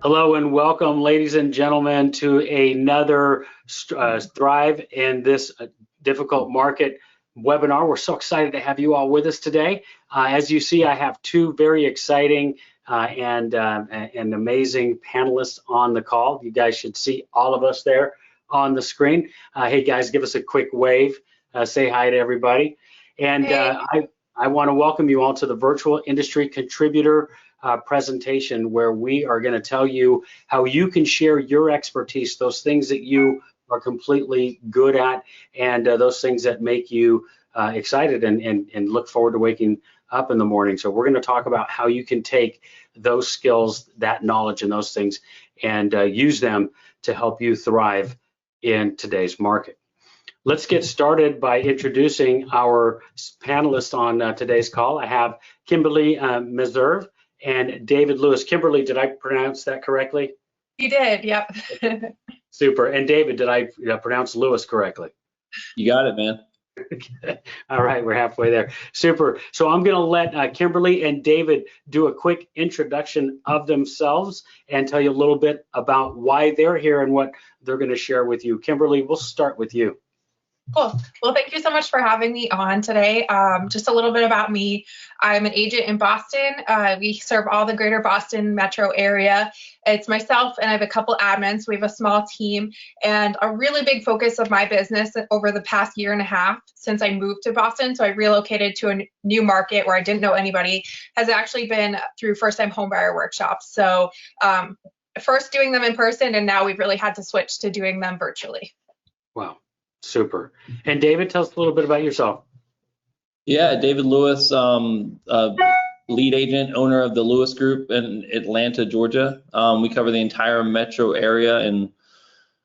Hello and welcome, ladies and gentlemen, to another Thrive in this difficult market webinar. We're so excited to have you all with us today. As you see, I have two very exciting and amazing panelists on the call. You guys should see all of us there on the screen. Hey guys, give us a quick wave. Say hi to everybody. And I want to welcome you all to the Virtual Industry Contributor presentation, where we are going to tell you how you can share your expertise, those things that you are completely good at, and those things that make you excited and look forward to waking up in the morning. So we're going to talk about how you can take those skills, that knowledge, and those things and use them to help you thrive in today's market. Let's get started by introducing our panelists on today's call. I have Kimberlee Meserve and David Lewis. Kimberlee, did I pronounce that correctly? You did, yep. Super. And David, did I pronounce Lewis correctly? You got it, man. All right, we're halfway there. Super. So I'm going to let Kimberlee and David do a quick introduction of themselves and tell you a little bit about why they're here and what they're going to share with you. Kimberlee, we'll start with you. Cool. Well, thank you so much for having me on today. Just a little bit about me. I'm an agent in Boston. We serve all the greater Boston metro area. It's myself and I have a couple admins. We have a small team, and a really big focus of my business over the past year and a half since I moved to Boston. So I relocated to a new market where I didn't know anybody, has actually been through first-time homebuyer workshops. So first doing them in person, and now we've really had to switch to doing them virtually. Wow. Super. And David, tell us a little bit about yourself. Yeah, David Lewis, lead agent, owner of the Lewis Group in Atlanta, Georgia. We cover the entire metro area and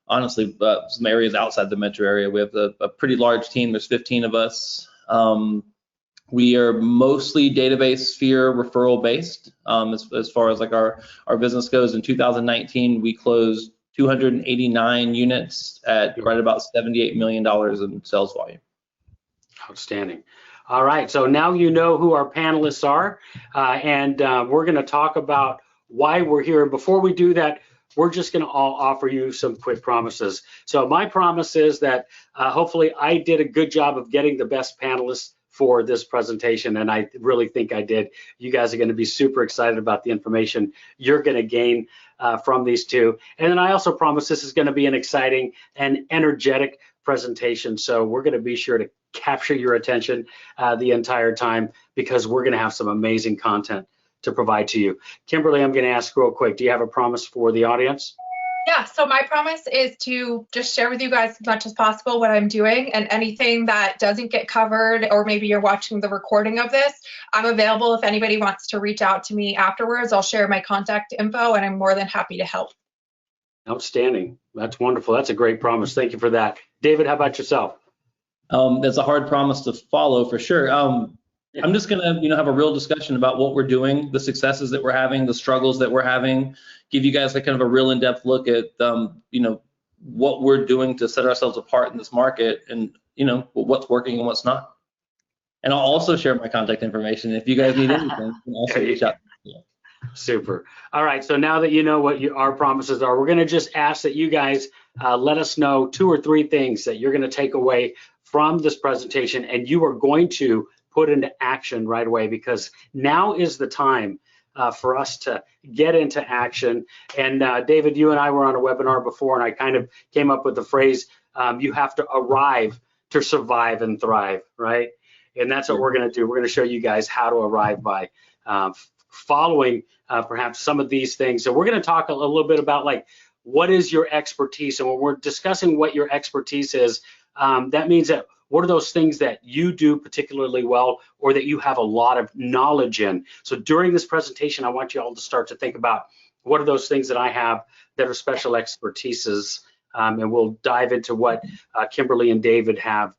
honestly some areas outside the metro area. We have a pretty large team. There's 15 of us. We are mostly database sphere referral based as far as like our business goes. In 2019, we closed 289 units at right about $78 million in sales volume. Outstanding. All right, so now you know who our panelists are, and we're going to talk about why we're here. And before we do that, we're just going to all offer you some quick promises. So my promise is that hopefully I did a good job of getting the best panelists for this presentation, and I really think I did. You guys are going to be super excited about the information you're going to gain from these two. And then I also promise this is going to be an exciting and energetic presentation, so we're going to be sure to capture your attention the entire time, because we're going to have some amazing content to provide to you. Kimberlee, I'm going to ask real quick, do you have a promise for the audience? Yeah, so my promise is to just share with you guys as much as possible what I'm doing, and anything that doesn't get covered, or maybe you're watching the recording of this, I'm available if anybody wants to reach out to me afterwards. I'll share my contact info, and I'm more than happy to help. Outstanding. That's wonderful. That's a great promise. Thank you for that. David, how about yourself? That's a hard promise to follow for sure. I'm just gonna, have a real discussion about what we're doing, the successes that we're having, the struggles that we're having, give you guys kind of a real in-depth look at, what we're doing to set ourselves apart in this market, and what's working and what's not. And I'll also share my contact information if you guys need anything. You can also reach out. Yeah. Super. All right. So now that you know what our promises are, we're going to just ask that you guys let us know 2 or 3 things that you're going to take away from this presentation, and you are going to put into action right away, because now is the time for us to get into action. And David, you and I were on a webinar before, and I kind of came up with the phrase, you have to arrive to survive and thrive, right? And that's what we're going to do. We're going to show you guys how to arrive by following perhaps some of these things. So we're going to talk a little bit about, like, what is your expertise? And when we're discussing what your expertise is, that means that what are those things that you do particularly well, or that you have a lot of knowledge in? So during this presentation, I want you all to start to think about, what are those things that I have that are special expertises, and we'll dive into what Kimberlee and David have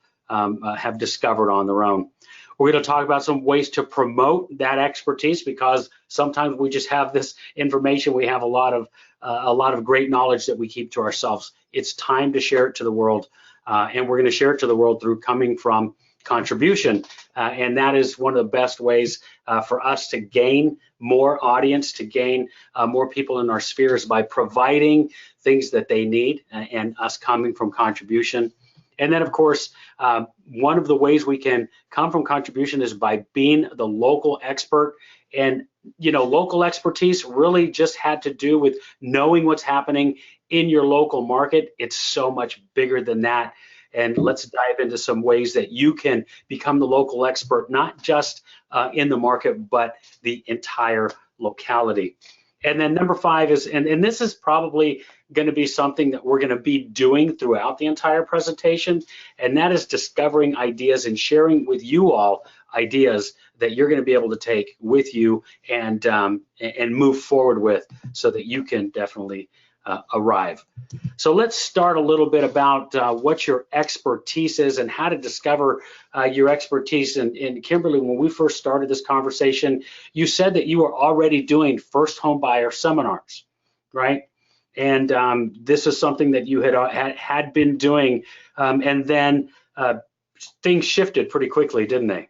discovered on their own. We're going to talk about some ways to promote that expertise, because sometimes we just have this information. We have a lot of great knowledge that we keep to ourselves. It's time to share it to the world, and we're going to share it to the world through coming from contribution. And that is one of the best ways for us to gain more audience, to gain more people in our spheres by providing things that they need and us coming from contribution. And then, of course, one of the ways we can come from contribution is by being the local expert. And, local expertise really just had to do with knowing what's happening in your local market. It's so much bigger than that. And let's dive into some ways that you can become the local expert, not just in the market, but the entire locality. And then number 5 is, and this is probably going to be something that we're going to be doing throughout the entire presentation, and that is discovering ideas and sharing with you all ideas that you're going to be able to take with you and move forward with so that you can definitely arrive. So let's start a little bit about what your expertise is and how to discover your expertise. And Kimberlee, when we first started this conversation, you said that you were already doing first home buyer seminars, right? And this is something that you had been doing, and then things shifted pretty quickly, didn't they?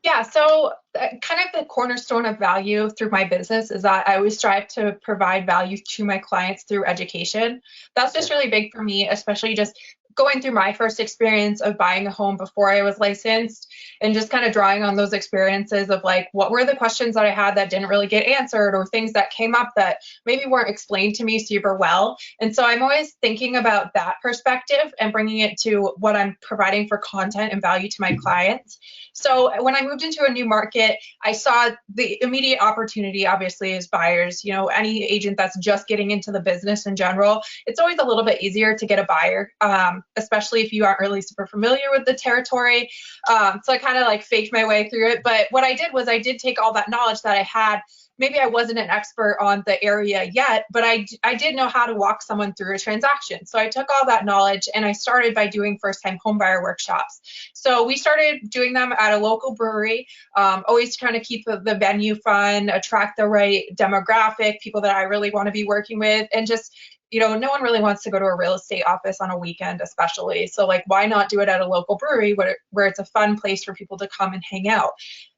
Yeah, so kind of the cornerstone of value through my business is that I always strive to provide value to my clients through education. That's just really big for me, especially just going through my first experience of buying a home before I was licensed and just kind of drawing on those experiences of like, what were the questions that I had that didn't really get answered, or things that came up that maybe weren't explained to me super well. And so I'm always thinking about that perspective and bringing it to what I'm providing for content and value to my clients. So when I moved into a new market, I saw the immediate opportunity, obviously, as buyers. Any agent that's just getting into the business in general, it's always a little bit easier to get a buyer, especially if you aren't really super familiar with the territory. So I kind of like faked my way through it. But what I did was I did take all that knowledge that I had. Maybe I wasn't an expert on the area yet, but I did know how to walk someone through a transaction. So I took all that knowledge and I started by doing first-time homebuyer workshops. So we started doing them at a local brewery, always trying to keep the venue fun, attract the right demographic, people that I really want to be working with, and just no one really wants to go to a real estate office on a weekend, especially. So like, why not do it at a local brewery where it's a fun place for people to come and hang out?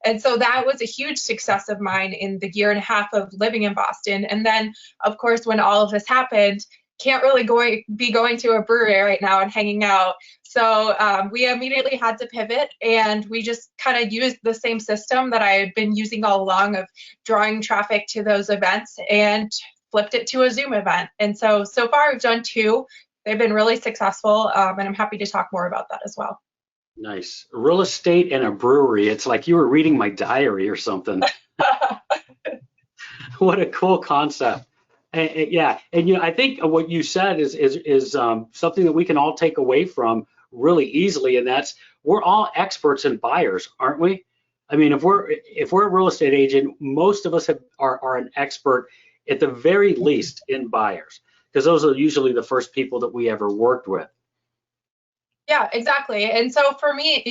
And so that was a huge success of mine in the year and a half of living in Boston. And then, of course, when all of this happened, can't really be going to a brewery right now and hanging out. So we immediately had to pivot, and we just kind of used the same system that I had been using all along of drawing traffic to those events and flipped it to a Zoom event. And so far I've done 2. They've been really successful, and I'm happy to talk more about that as well. Nice. Real estate and a brewery. It's like you were reading my diary or something. What a cool concept. And I think what you said is something that we can all take away from really easily, and that's we're all experts and buyers, aren't we? I mean, if we're a real estate agent, most of us are an expert at the very least in buyers, because those are usually the first people that we ever worked with. Yeah, exactly. And so for me,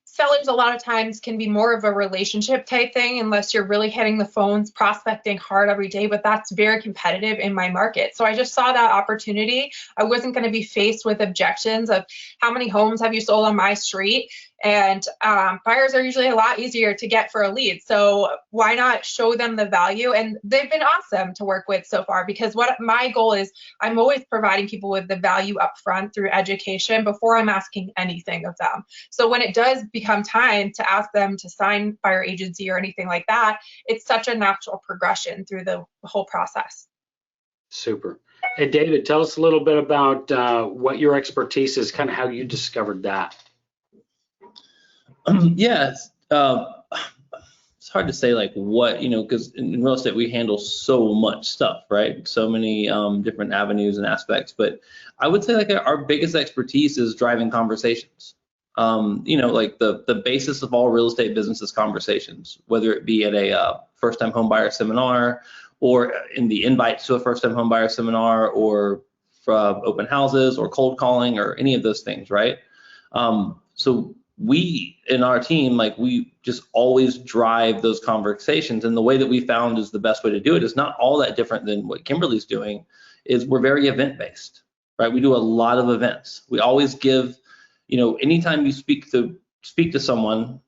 sellers a lot of times can be more of a relationship type thing unless you're really hitting the phones, prospecting hard every day, but that's very competitive in my market. So I just saw that opportunity. I wasn't going to be faced with objections of how many homes have you sold on my street? And buyers are usually a lot easier to get for a lead. So why not show them the value? And they've been awesome to work with so far, because what my goal is, I'm always providing people with the value up front through education before I'm asking anything of them. So when it does become time to ask them to sign buyer agency or anything like that, it's such a natural progression through the whole process. Super. Hey, David, tell us a little bit about what your expertise is, kind of how you discovered that. Yeah, it's hard to say like what, because in real estate we handle so much stuff, right? So many different avenues and aspects. But I would say like our biggest expertise is driving conversations. Like the basis of all real estate business is conversations, whether it be at a first-time home buyer seminar, or in the invite to a first-time home buyer seminar, or from open houses or cold calling or any of those things, right? So we in our team, like we just always drive those conversations, and the way that we found is the best way to do it is not all that different than what Kimberlee's doing. Is we're very event based, right? We do a lot of events. We always give, anytime you speak to someone,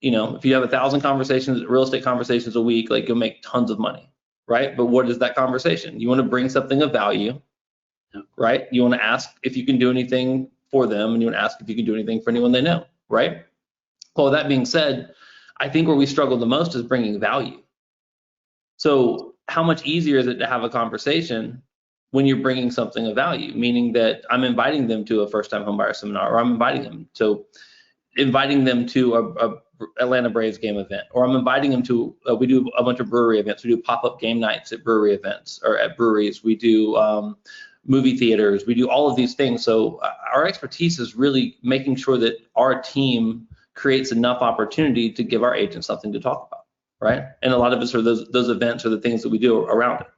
if you have 1,000 conversations, real estate conversations a week, like you'll make tons of money, right? But what is that conversation? You want to bring something of value, right? You want to ask if you can do anything for them, and you want to ask if you can do anything for anyone they know, right? Well, that being said, I think where we struggle the most is bringing value. So how much easier is it to have a conversation when you're bringing something of value, meaning that I'm inviting them to a first-time homebuyer seminar, or I'm inviting them to a Atlanta Braves game event, or I'm inviting them to, we do a bunch of brewery events. We do pop-up game nights at brewery events or at breweries. We do movie theaters. We do all of these things. So our expertise is really making sure that our team creates enough opportunity to give our agents something to talk about, right? And a lot of us are those events are the things that we do around it.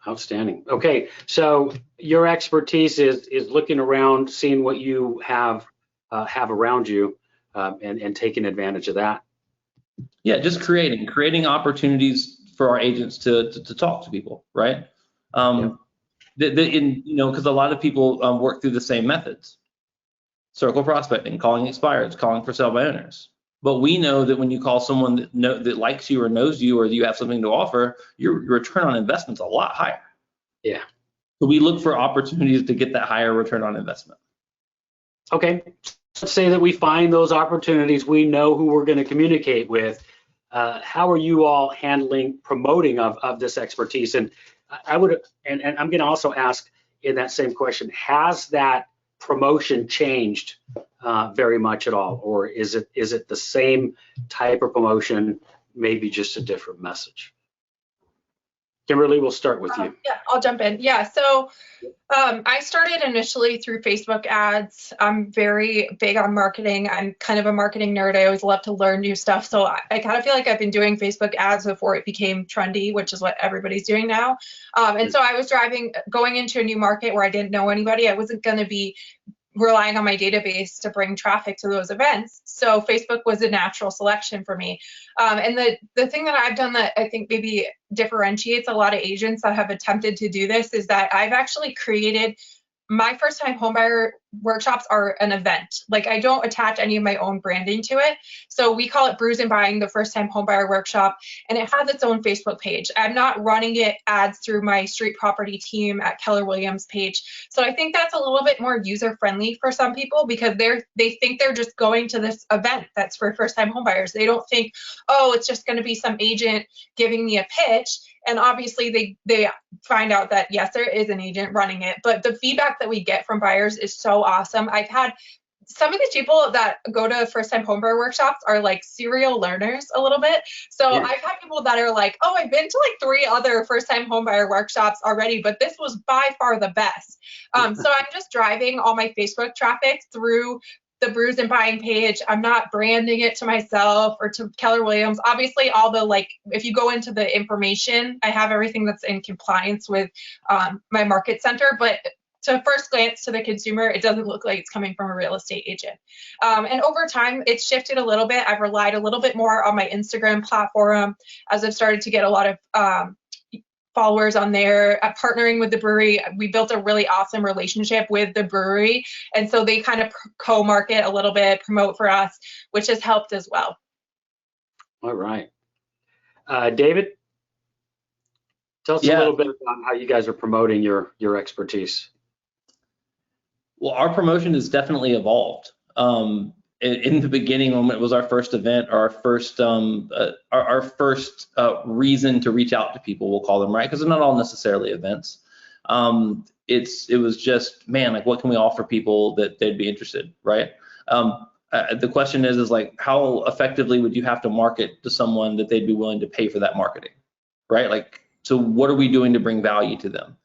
Outstanding. Okay, so your expertise is looking around, seeing what you have around you, and taking advantage of that. Yeah, just creating opportunities for our agents to talk to people, right? Because a lot of people work through the same methods: circle prospecting, calling expireds, calling for sale by owners. But we know that when you call someone that likes you or knows you, or you have something to offer, your return on investment's a lot higher. Yeah. So we look for opportunities to get that higher return on investment. Okay. Let's say that we find those opportunities. We know who we're going to communicate with. How are you all handling promoting of this expertise? And I'm going to also ask in that same question, has that promotion changed very much at all, or is it the same type of promotion, maybe just a different message? Kimberlee, we'll start with you. Yeah, I'll jump in. Yeah, so I started initially through Facebook ads. I'm very big on marketing. I'm kind of a marketing nerd. I always love to learn new stuff. So I kind of feel like I've been doing Facebook ads before it became trendy, which is what everybody's doing now. And so I was going into a new market where I didn't know anybody. I wasn't going to be relying on my database to bring traffic to those events. So Facebook was a natural selection for me. And the thing that I've done that I think maybe differentiates a lot of agents that have attempted to do this is that I've actually created my first time homebuyer workshops are an event. Like I don't attach any of my own branding to it. So we call it Brews and Buying, the first time homebuyer workshop, and it has its own Facebook page. I'm not running it ads through my street property team at Keller Williams page. So I think that's a little bit more user friendly for some people because they think they're just going to this event that's for first time homebuyers. They don't think, oh, it's just going to be some agent giving me a pitch. And obviously they find out that yes, there is an agent running it, but the feedback that we get from buyers is so awesome. I've had some of these people that go to first time homebuyer workshops are like serial learners a little bit. So yeah. I've had people that are like, oh, I've been to like 3 other first time homebuyer workshops already, but this was by far the best. So I'm just driving all my Facebook traffic through the Brews and Buying page. I'm not branding it to myself or to Keller Williams. Obviously, all the if you go into the information, I have everything that's in compliance with my market center, but to first glance to the consumer, it doesn't look like it's coming from a real estate agent. And over time, it's shifted a little bit. I've relied a little bit more on my Instagram platform as I've started to get a lot of followers on there. Partnering with the brewery, we built a really awesome relationship with the brewery, and so they kind of co-market a little bit, promote for us, which has helped as well. All right, David, tell us a little bit about how you guys are promoting your expertise. Well, our promotion has definitely evolved. In the beginning, when it was our first event, or our first reason to reach out to people, we'll call them, right? Because they're not all necessarily events. It was just, man, like what can we offer people that they'd be interested, right? The question is like, how effectively would you have to market to someone that they'd be willing to pay for that marketing, right? Like, so what are we doing to bring value to them?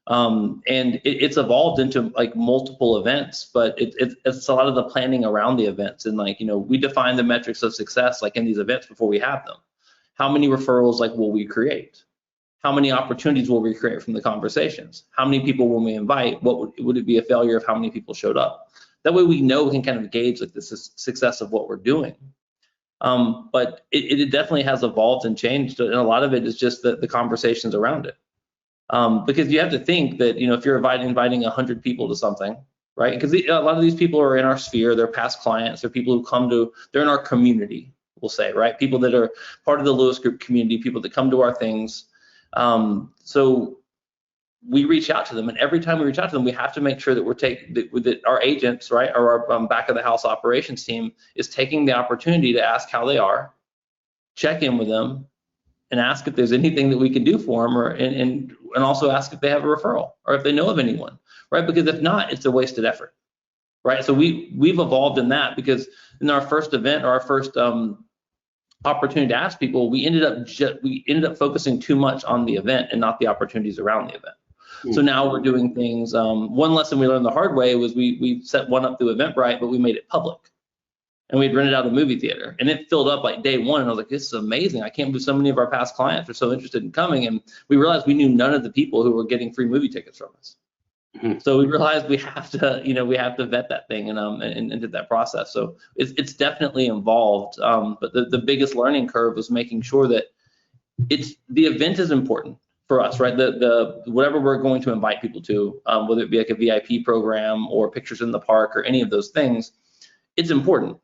And it's evolved into like multiple events, but it's a lot of the planning around the events. And like, we define the metrics of success like in these events before we have them. How many referrals will we create? How many opportunities will we create from the conversations? How many people will we invite? What would it be a failure of how many people showed up? That way we know we can kind of gauge like the success of what we're doing. But it definitely has evolved and changed, and a lot of it is just the conversations around it. Because you have to think that, if you're inviting 100 people to something, right? Because a lot of these people are in our sphere, they're past clients, they're people who they're in our community, we'll say, right? People that are part of the Lewis Group community, people that come to our things. So we reach out to them, and every time we reach out to them, we have to make sure that that our agents, right, or our back of the house operations team is taking the opportunity to ask how they are, check in with them, and ask if there's anything that we can do for them, and also ask if they have a referral or if they know of anyone, right? Because if not, it's a wasted effort, right? So we've evolved in that, because in our first event, or our first opportunity to ask people, we ended up focusing too much on the event and not the opportunities around the event. So now we're doing things. One lesson we learned the hard way was we set one up through Eventbrite, but we made it public. And we'd rented out a movie theater, and it filled up like day one. And I was like, this is amazing. I can't believe so many of our past clients are so interested in coming. And we realized we knew none of the people who were getting free movie tickets from us. So we realized we have to vet that thing and did that process. So it's definitely involved. But the biggest learning curve was making sure that the event is important for us, right? The whatever we're going to invite people to, whether it be like a VIP program or pictures in the park or any of those things, it's important.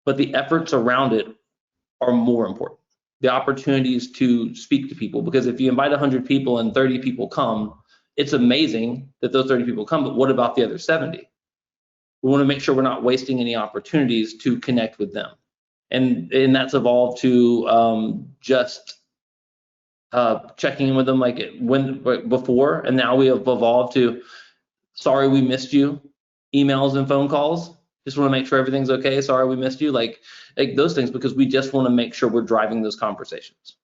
But the efforts around it are more important. The opportunities to speak to people, because if you invite 100 people and 30 people come, it's amazing that those 30 people come, but what about the other 70? We want to make sure we're not wasting any opportunities to connect with them. And that's evolved to just checking in with them before, and now we have evolved to, sorry we missed you, emails and phone calls. Just want to make sure everything's okay. Sorry we missed you, like those things, because we just want to make sure we're driving those conversations.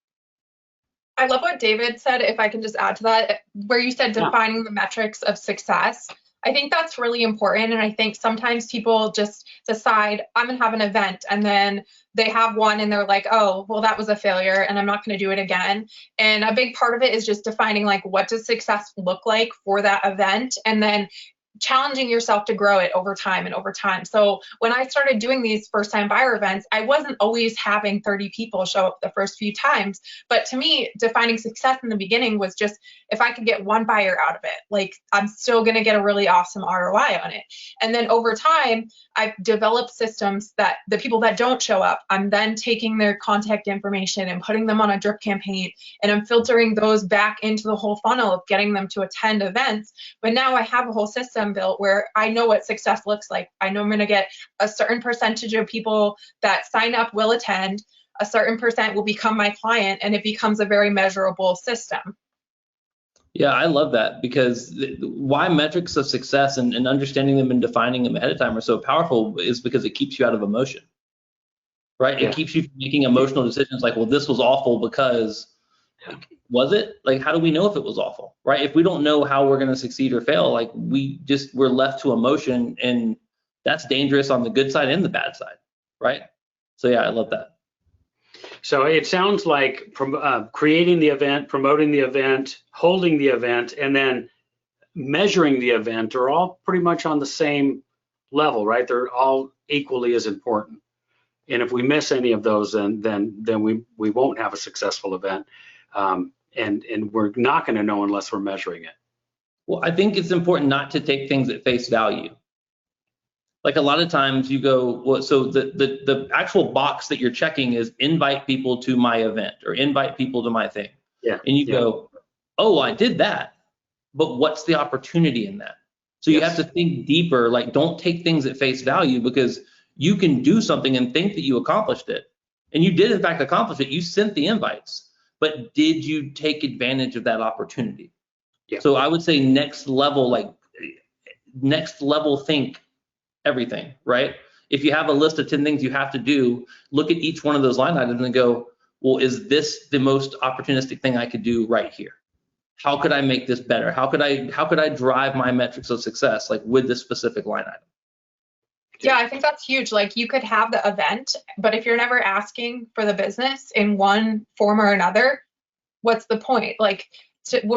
I love what David said, if I can just add to that, where you said defining the metrics of success. I think that's really important. And I think sometimes people just decide, I'm going to have an event, and then they have one and they're like, oh, well, that was a failure and I'm not going to do it again. And a big part of it is just defining, like, what does success look like for that event? And then challenging yourself to grow it over time and over time. So when I started doing these first time buyer events, I wasn't always having 30 people show up the first few times. But to me, defining success in the beginning was just, if I could get one buyer out of it, like, I'm still going to get a really awesome ROI on it. And then over time, I've developed systems that the people that don't show up, I'm then taking their contact information and putting them on a drip campaign, and I'm filtering those back into the whole funnel of getting them to attend events. But now I have a whole system built where I know what success looks like. I know I'm going to get a certain percentage of people that sign up will attend, a certain percent will become my client, and it becomes a very measurable system. Yeah, I love that, because why metrics of success and understanding them and defining them ahead of time are so powerful is because it keeps you out of emotion, right? It keeps you from making emotional decisions like, well, this was awful because, was it? Like, how do we know if it was awful, right? If we don't know how we're going to succeed or fail, like, we're left to emotion, and that's dangerous on the good side and the bad side, right? So yeah, I love that. So it sounds like creating the event, promoting the event, holding the event, and then measuring the event are all pretty much on the same level, right? They're all equally as important. And if we miss any of those, then we won't have a successful event, and we're not going to know unless we're measuring it. Well, I think it's important not to take things at face value. Like, a lot of times you go, well, so the actual box that you're checking is invite people to my event or invite people to my thing. Yeah. And you go, oh, I did that, but what's the opportunity in that? So you have to think deeper. Like, don't take things at face value, because you can do something and think that you accomplished it. And you did in fact accomplish it. You sent the invites, but did you take advantage of that opportunity? Yeah. So I would say next level think everything, right? If you have a list of 10 things you have to do, look at each one of those line items and go, well, is this the most opportunistic thing I could do right here? How could I make this better? How could I drive my metrics of success, like, with this specific line item? Yeah, I think that's huge. Like, you could have the event, but if you're never asking for the business in one form or another, what's the point? Like,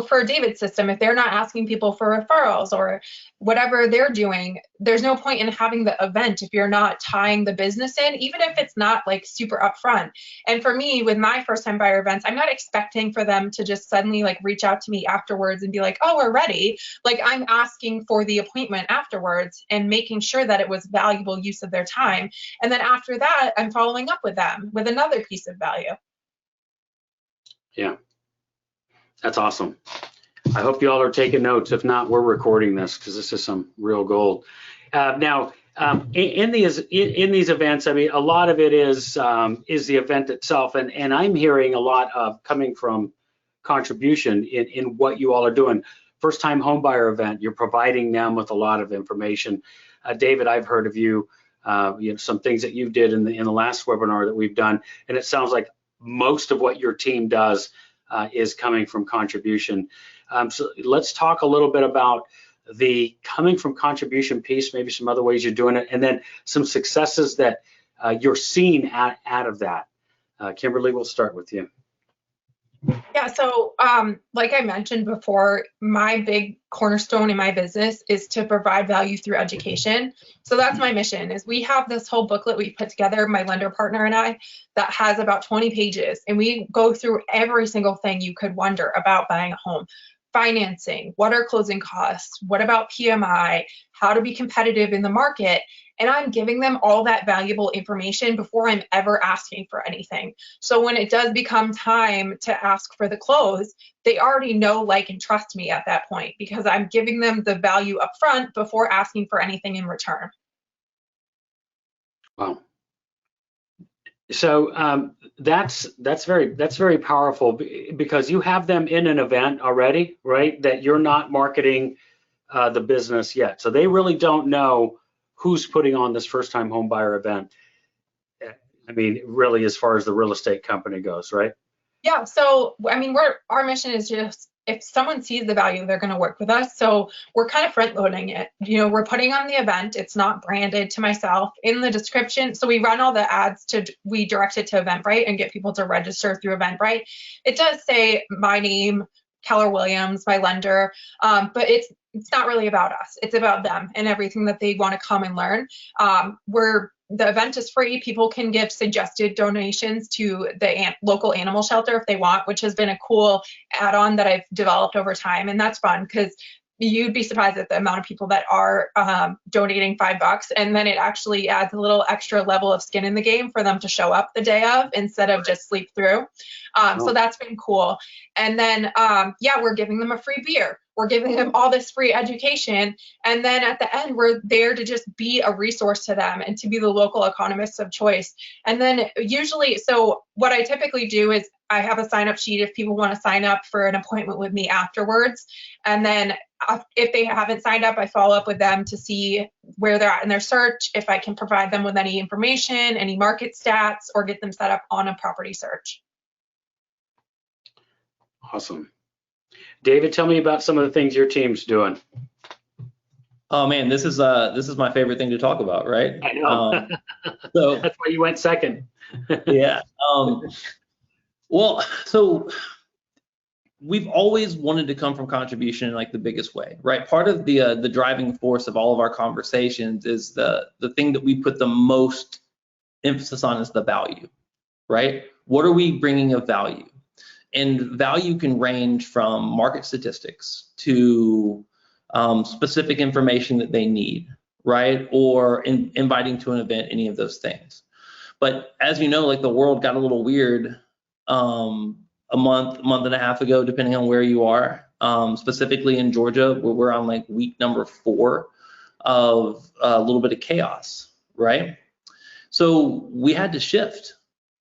for David's system, if they're not asking people for referrals or whatever they're doing, there's no point in having the event if you're not tying the business in, even if it's not like super upfront. And for me, with my first time buyer events, I'm not expecting for them to just suddenly like reach out to me afterwards and be like, oh, we're ready. Like, I'm asking for the appointment afterwards and making sure that it was valuable use of their time. And then after that, I'm following up with them with another piece of value. Yeah. That's awesome. I hope you all are taking notes. If not, we're recording this because this is some real gold. Now, in these events, I mean, a lot of it is the event itself, and I'm hearing a lot of coming from contribution in what you all are doing. First time homebuyer event, you're providing them with a lot of information. David, I've heard of you, some things that you did in the last webinar that we've done, and it sounds like most of what your team does is coming from contribution. So let's talk a little bit about the coming from contribution piece, maybe some other ways you're doing it, and then some successes that you're seeing out of that. Kimberlee, we'll start with you. Yeah, so like I mentioned before, my big cornerstone in my business is to provide value through education. So that's my mission. Is we have this whole booklet we put together, my lender partner and I, that has about 20 pages, and we go through every single thing you could wonder about buying a home. Financing, what are closing costs, what about PMI, how to be competitive in the market. And I'm giving them all that valuable information before I'm ever asking for anything. So when it does become time to ask for the close, they already know, like, and trust me at that point because I'm giving them the value up front before asking for anything in return. Wow. So that's very powerful because you have them in an event already, right? That you're not marketing the business yet, so they really don't know who's putting on this first time home buyer event. I mean, really, as far as the real estate company goes, right? Yeah. So I mean, our mission is just, if someone sees the value, they're going to work with us. So we're kind of front loading it. We're putting on the event. It's not branded to myself in the description. So we run all the ads we direct it to Eventbrite and get people to register through Eventbrite. It does say my name, Keller Williams, my lender, but it's not really about us. It's about them and everything that they want to come and learn. The event is free. People can give suggested donations to the local animal shelter if they want, which has been a cool add-on that I've developed over time. And that's fun because you'd be surprised at the amount of people that are donating $5, and then it actually adds a little extra level of skin in the game for them to show up the day of instead of just sleep through. So that's been cool. And then, we're giving them a free beer. We're giving them all this free education. And then at the end, we're there to just be a resource to them and to be the local economists of choice. And then usually, so what I typically do is I have a sign up sheet if people want to sign up for an appointment with me afterwards. And then if they haven't signed up, I follow up with them to see where they're at in their search, if I can provide them with any information, any market stats, or get them set up on a property search. Awesome. David, tell me about some of the things your team's doing. Oh man, this is my favorite thing to talk about, right? I know. So that's why you went second. Yeah. Well, so we've always wanted to come from contribution in like the biggest way, right? Part of the driving force of all of our conversations is the thing that we put the most emphasis on is the value, right? What are we bringing of value? And value can range from market statistics to specific information that they need, right? Or inviting to an event, any of those things. But as you know, like the world got a little weird a month and a half ago, depending on where you are, specifically in Georgia, where we're on like week number 4 of a little bit of chaos, right? So we had to shift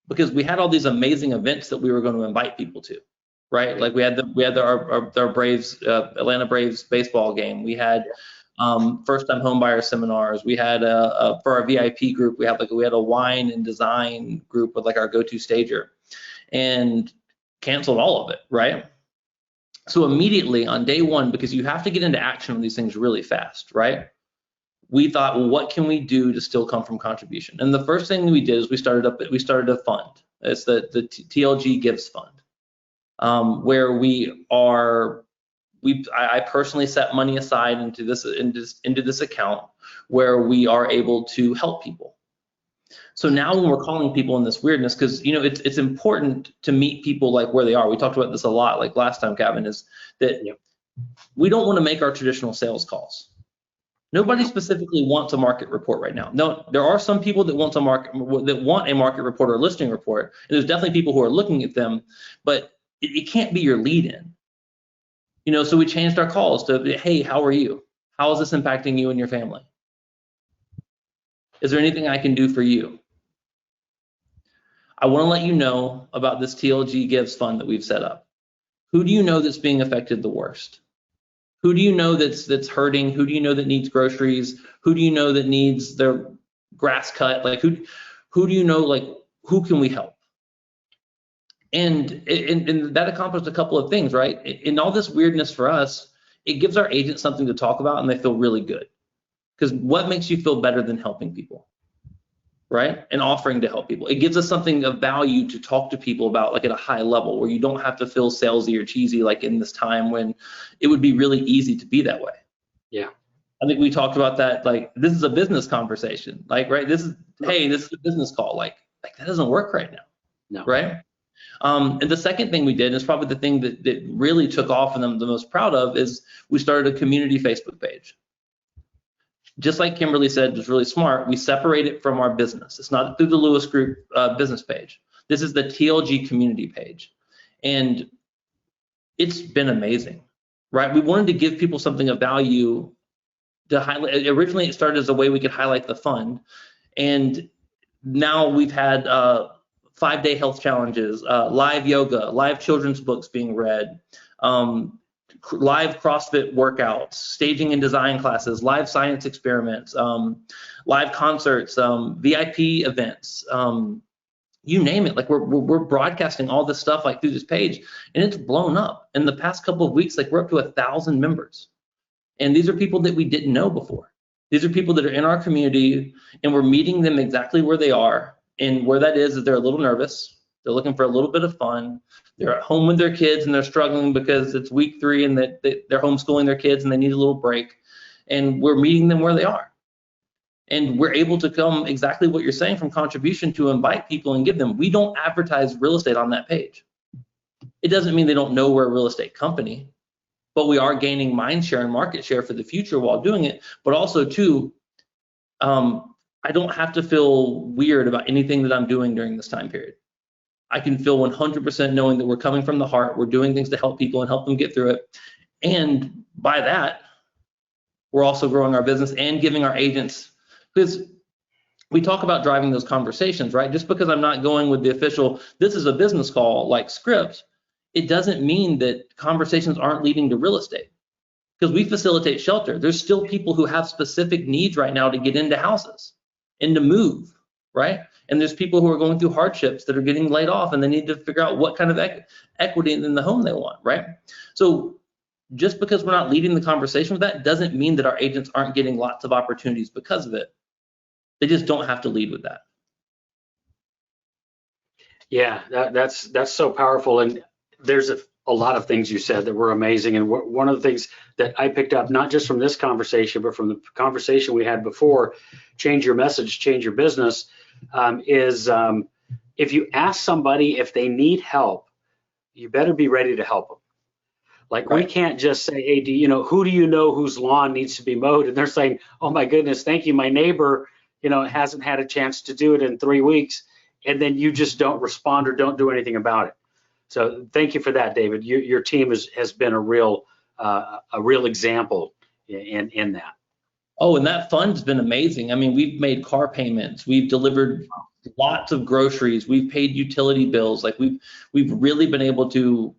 because we had all these amazing events that we were going to invite people to, right? Like we had our Braves, Atlanta Braves baseball game. We had first time homebuyer seminars. We had for our VIP group, we had a wine and design group with like our go-to stager, and canceled all of it, right? So immediately on day 1, because you have to get into action on these things really fast, right? We thought, well, what can we do to still come from contribution? And the first thing we did is we started a fund. It's the TLG Gives Fund. where I personally set money aside into this account where we are able to help people. So now when we're calling people in this weirdness, because it's important to meet people like where they are. We talked about this a lot, like last time, Cavin, is that we don't want to make our traditional sales calls. Nobody specifically wants a market report right now. No, there are some people that want a market report or listing report, and there's definitely people who are looking at them, but it can't be your lead-in. So we changed our calls to, hey, how are you? How is this impacting you and your family? Is there anything I can do for you? I want to let you know about this TLG Gives Fund that we've set up. Who do you know that's being affected the worst? Who do you know that's hurting? Who do you know that needs groceries? Who do you know that needs their grass cut? Like who do you know, like who can we help? And that accomplished a couple of things, right? In all this weirdness for us, it gives our agents something to talk about and they feel really good. Because what makes you feel better than helping people, right? And offering to help people. It gives us something of value to talk to people about, like at a high level, where you don't have to feel salesy or cheesy, like in this time when it would be really easy to be that way. Yeah. I think we talked about that, like this is a business conversation, like, right? This is a business call. Like that doesn't work right now, no. Right? And the second thing we did, and it's probably the thing that really took off and I'm the most proud of, is we started a community Facebook page. Just like Kimberlee said, it was really smart. We separate it from our business. It's not through the Lewis Group business page. This is the TLG community page. And it's been amazing, right? We wanted to give people something of value to highlight. Originally, it started as a way we could highlight the fund. And now we've had 5-day health challenges, live yoga, live children's books being read, live CrossFit workouts, staging and design classes, live science experiments, live concerts, VIP events, you name it. Like we're broadcasting all this stuff like through this page, and it's blown up. In the past couple of weeks, like we're up to 1,000 members, and these are people that we didn't know before. These are people that are in our community, and we're meeting them exactly where they are. And where that is they're a little nervous. They're looking for a little bit of fun. They're at home with their kids and they're struggling because it's week 3 and that they're homeschooling their kids and they need a little break. And we're meeting them where they are. And we're able to come exactly what you're saying from contribution to invite people and give them. We don't advertise real estate on that page. It doesn't mean they don't know we're a real estate company, but we are gaining mind share and market share for the future while doing it. But also too, I don't have to feel weird about anything that I'm doing during this time period. I can feel 100% knowing that we're coming from the heart, we're doing things to help people and help them get through it. And by that, we're also growing our business and giving our agents, because we talk about driving those conversations, right? Just because I'm not going with the official, this is a business call like script, it doesn't mean that conversations aren't leading to real estate. Because we facilitate shelter. There's still people who have specific needs right now to get into houses and to move, right? And there's people who are going through hardships that are getting laid off and they need to figure out what kind of equity in the home they want, right? So just because we're not leading the conversation with that doesn't mean that our agents aren't getting lots of opportunities because of it. They just don't have to lead with that. Yeah, that's so powerful. And there's a lot of things you said that were amazing. And one of the things that I picked up, not just from this conversation, but from the conversation we had before, change your message, change your business, is if you ask somebody if they need help, you better be ready to help them. Like we can't just say, hey, who do you know whose lawn needs to be mowed? And they're saying, oh my goodness, thank you. My neighbor, hasn't had a chance to do it in 3 weeks. And then you just don't respond or don't do anything about it. So thank you for that, David. Your team has been a real example in that. Oh, and that fund's been amazing. I mean, we've made car payments, we've delivered lots of groceries, we've paid utility bills. Like we've really been able to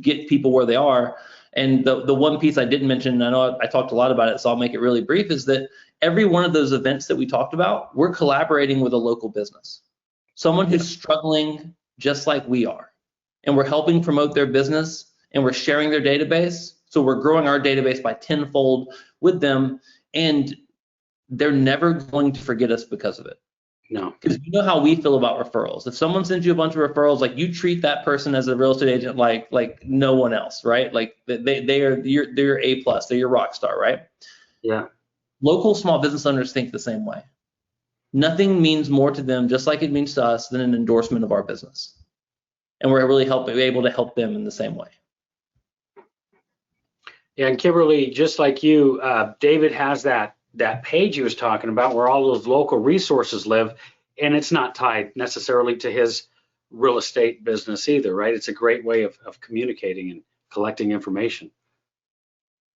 get people where they are. And the one piece I didn't mention, and I know I talked a lot about it, so I'll make it really brief, is that every one of those events that we talked about, we're collaborating with a local business, someone who's struggling just like we are. And we're helping promote their business and we're sharing their database. So we're growing our database by 10-fold with them, and they're never going to forget us because of it. No. Because you know how we feel about referrals. If someone sends you a bunch of referrals, like you treat that person as a real estate agent like no one else, right? Like they're your A plus, they're your rock star, right? Yeah. Local small business owners think the same way. Nothing means more to them, just like it means to us, than an endorsement of our business. And we're really able to help them in the same way. Yeah, and Kimberlee, just like you, David has that page he was talking about where all those local resources live, and it's not tied necessarily to his real estate business either, right? It's a great way of communicating and collecting information.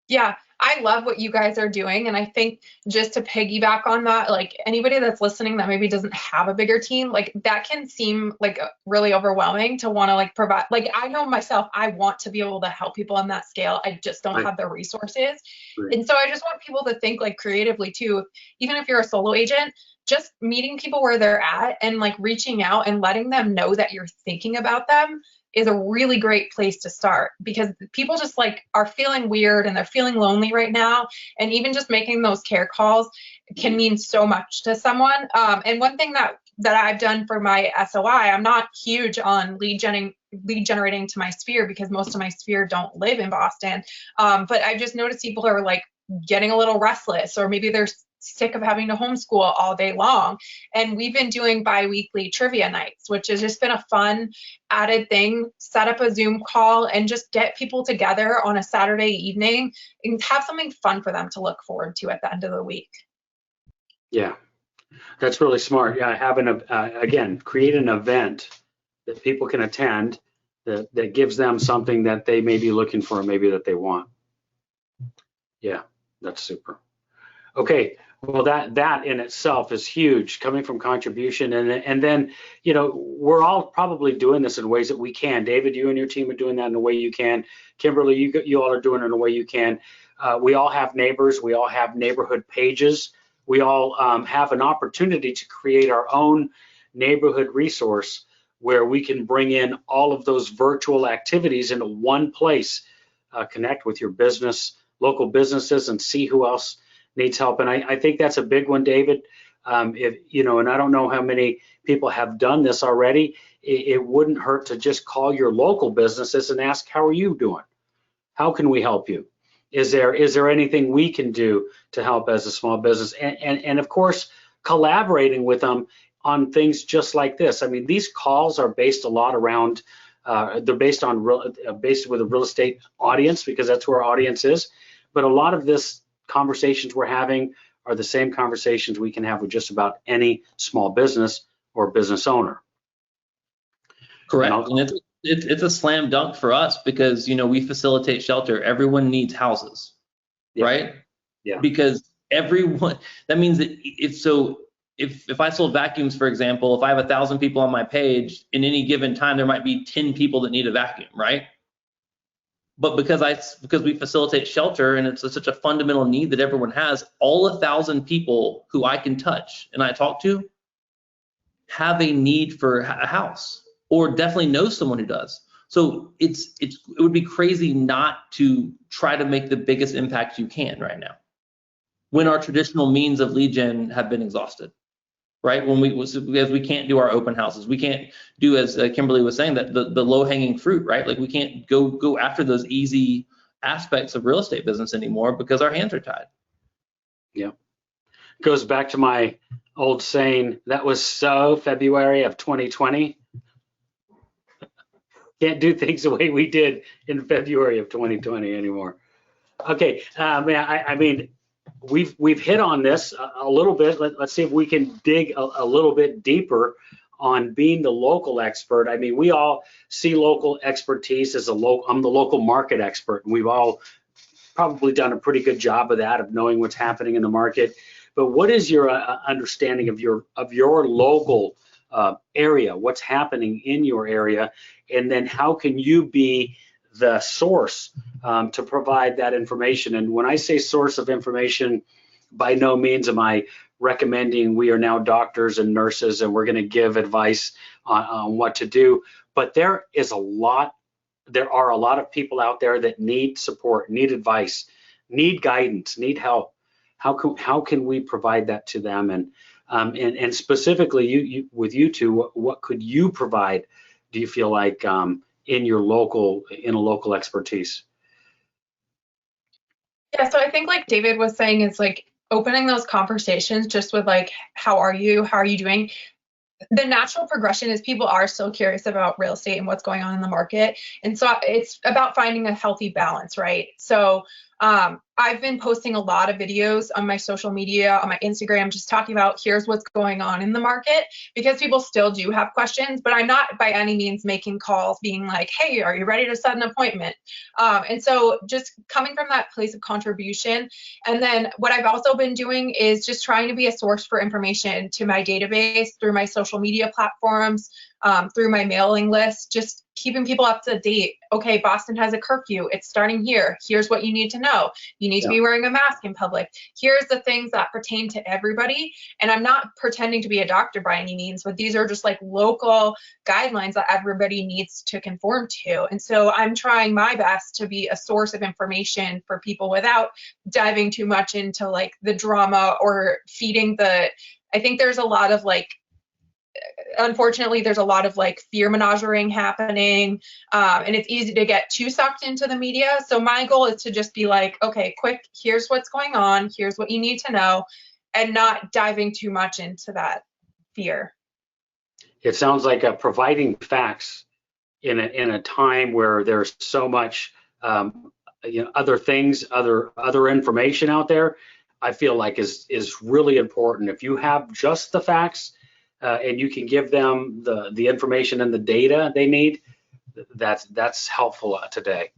Yeah, I love what you guys are doing. And I think just to piggyback on that, like anybody that's listening that maybe doesn't have a bigger team, like that can seem like really overwhelming to want to like provide. Like I know myself, I want to be able to help people on that scale. I just don't have the resources. Right. And so I just want people to think like creatively too, even if you're a solo agent, just meeting people where they're at and like reaching out and letting them know that you're thinking about them is a really great place to start, because people just like are feeling weird and they're feeling lonely right now. And even just making those care calls can mean so much to someone. And one thing that I've done for my SOI, I'm not huge on lead generating to my sphere because most of my sphere don't live in Boston. But I've just noticed people are like getting a little restless, or maybe they're sick of having to homeschool all day long. And we've been doing bi-weekly trivia nights, which has just been a fun added thing. Set up a Zoom call and just get people together on a Saturday evening and have something fun for them to look forward to at the end of the week. Yeah, that's really smart. Yeah, again, create an event that people can attend that gives them something that they may be looking for, maybe that they want. Yeah, that's super. Okay, well that in itself is huge, coming from contribution, and then we're all probably doing this in ways that we can. David, you and your team are doing that in a way you can. Kimberlee, you all are doing it in a way you can. We all have neighbors. We all have neighborhood pages. We all have an opportunity to create our own neighborhood resource where we can bring in all of those virtual activities into one place, connect with your business, local businesses, and see who else needs help. And I think that's a big one, David. And I don't know how many people have done this already. It wouldn't hurt to just call your local businesses and ask, how are you doing? How can we help you? Is there anything we can do to help as a small business? And of course, collaborating with them on things just like this. I mean, these calls are based a lot around, they're based with a real estate audience, because that's who our audience is. But a lot of this conversations we're having are the same conversations we can have with just about any small business or business owner. Correct. And it's a slam dunk for us because, we facilitate shelter. Everyone needs houses, right? Yeah. Because everyone, that means that if I sold vacuums, for example, if I have 1,000 people on my page, in any given time, there might be 10 people that need a vacuum, right? But because we facilitate shelter and it's such a fundamental need that everyone has, all 1,000 people who I can touch and I talk to have a need for a house, or definitely know someone who does. So it would be crazy not to try to make the biggest impact you can right now, when our traditional means of lead gen have been exhausted. Right? Because we can't do our open houses. We can't do, as Kimberlee was saying, that the low-hanging fruit, right? Like we can't go after those easy aspects of real estate business anymore because our hands are tied. Yeah. Goes back to my old saying, that was so February of 2020. Can't do things the way we did in February of 2020 anymore. Okay, I mean, we've hit on this a little bit. Let's see if we can dig a little bit deeper on being the local expert. I mean, we all see local expertise as I'm the local market expert, and we've all probably done a pretty good job of that, of knowing what's happening in the market. But what is your understanding of your local area? What's happening in your area, and then how can you be the source to provide that information? And when I say source of information, by no means am I recommending we are now doctors and nurses and we're going to give advice on what to do. But there are a lot of people out there that need support, need advice, need guidance, need help. How can we provide that to them? And And specifically, with you two, what could you provide? Do you feel like in a local expertise? Yeah, so I think like David was saying, it's like opening those conversations just with like, how are you? How are you doing? The natural progression is people are so curious about real estate and what's going on in the market. And so it's about finding a healthy balance, right? So I've been posting a lot of videos on my social media, on my Instagram, just talking about here's what's going on in the market, because people still do have questions, but I'm not by any means making calls being like, hey, are you ready to set an appointment? And so just coming from that place of contribution. And then what I've also been doing is just trying to be a source for information to my database through my social media platforms, through my mailing list, just keeping people up to date. Okay, Boston has a curfew. It's starting here. Here's what you need to know. You need to be wearing a mask in public. Here's the things that pertain to everybody. And I'm not pretending to be a doctor by any means, but these are just like local guidelines that everybody needs to conform to. And so I'm trying my best to be a source of information for people without diving too much into like the drama or feeding I think there's a lot of like, unfortunately, there's a lot of like fear menagering happening, and it's easy to get too sucked into the media. So my goal is to just be like, okay, quick, here's what's going on, here's what you need to know, and not diving too much into that fear. It sounds like providing facts in a time where there's so much other things, other information out there. I feel like is really important. If you have just the facts, and you can give them the information and the data they need, that's helpful today.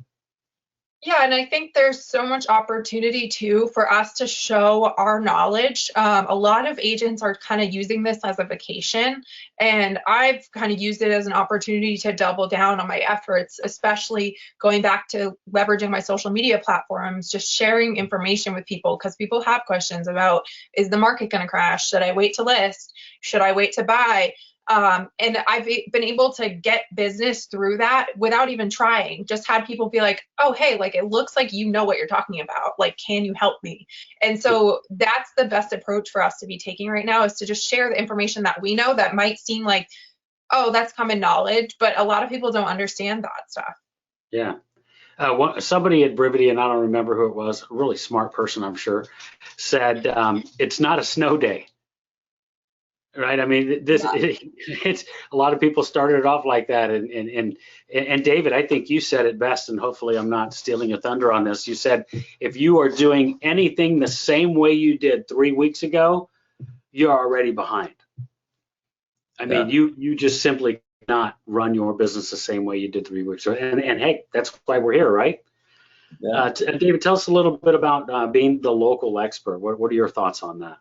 Yeah, and I think there's so much opportunity too for us to show our knowledge. A lot of agents are kind of using this as a vacation, and I've kind of used it as an opportunity to double down on my efforts, especially going back to leveraging my social media platforms, just sharing information with people, because people have questions about, is the market going to crash? Should I wait to list? Should I wait to buy? And I've been able to get business through that without even trying. Just had people be like, oh, hey, like, it looks like you know what you're talking about. Like, can you help me? And so that's the best approach for us to be taking right now, is to just share the information that we know that might seem like, oh, that's common knowledge, but a lot of people don't understand that stuff. Yeah. Somebody at Brivity, and I don't remember who it was, a really smart person, I'm sure, said it's not a snow day. Right. I mean, it's a lot of people started it off like that. And David, I think you said it best, and hopefully I'm not stealing your thunder on this. You said, if you are doing anything the same way you did 3 weeks ago, you're already behind. I mean, you just simply cannot run your business the same way you did 3 weeks ago. And hey, that's why we're here, right? Yeah. David, tell us a little bit about being the local expert. What are your thoughts on that?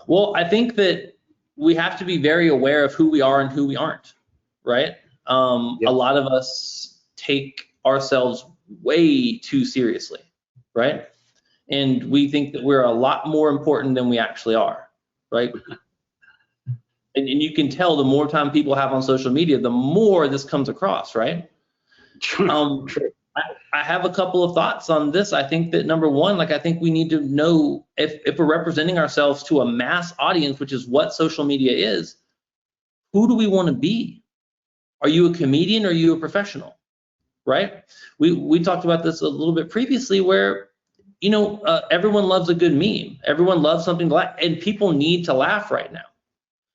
Well, I think that we have to be very aware of who we are and who we aren't, right? A lot of us take ourselves way too seriously, right? And we think that we're a lot more important than we actually are, right? And you can tell the more time people have on social media, the more this comes across, right? I have a couple of thoughts on this. I think that number one, like, I think we need to know if we're representing ourselves to a mass audience, which is what social media is, who do we want to be? Are you a comedian or are you a professional, right? We talked about this a little bit previously, where, everyone loves a good meme. Everyone loves something to laugh, and people need to laugh right now.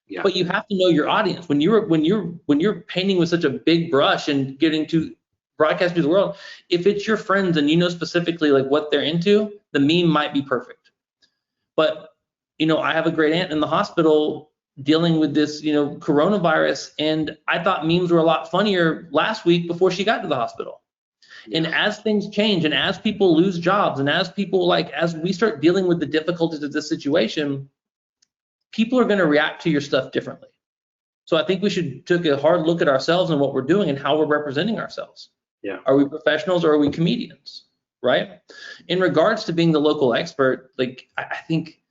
Yeah. But you have to know your audience. When you're painting with such a big brush and getting to broadcast to the world, if it's your friends and you know specifically like what they're into, the meme might be perfect. But I have a great aunt in the hospital dealing with this coronavirus, and I thought memes were a lot funnier last week before she got to the hospital. And as things change, and as people lose jobs, and as we start dealing with the difficulties of this situation, people are going to react to your stuff differently. So I think we should take a hard look at ourselves and what we're doing and how we're representing ourselves. Yeah. Are we professionals or are we comedians, right? In regards to being the local expert, like, I think